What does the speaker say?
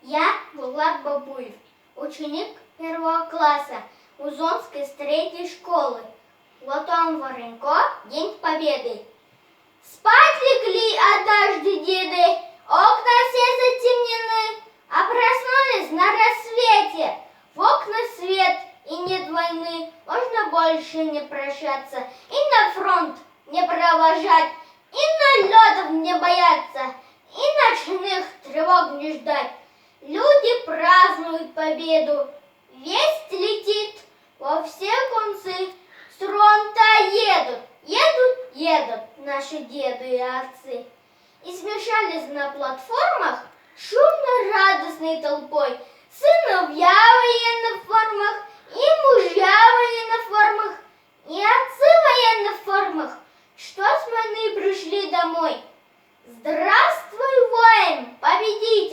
Я Влад Бабуев, ученик 1 класса Узонской средней школы. Вот он, Воронько, День Победы. Спать легли однажды деды, окна все затемнены, а проснулись на рассвете. В окна свет и нет войны, можно больше не прощаться, и на фронт не провожать, и налетов не бояться, и ночных тревог не ждать. Люди празднуют победу, весть летит во все концы, с фронта едут наши деды и отцы. И смешались на платформах шумно радостной толпой сыновья в военных формах, и мужья в военных формах, и отцы в военных формах, что с войны пришли домой. Здравствуй, воин, победитель!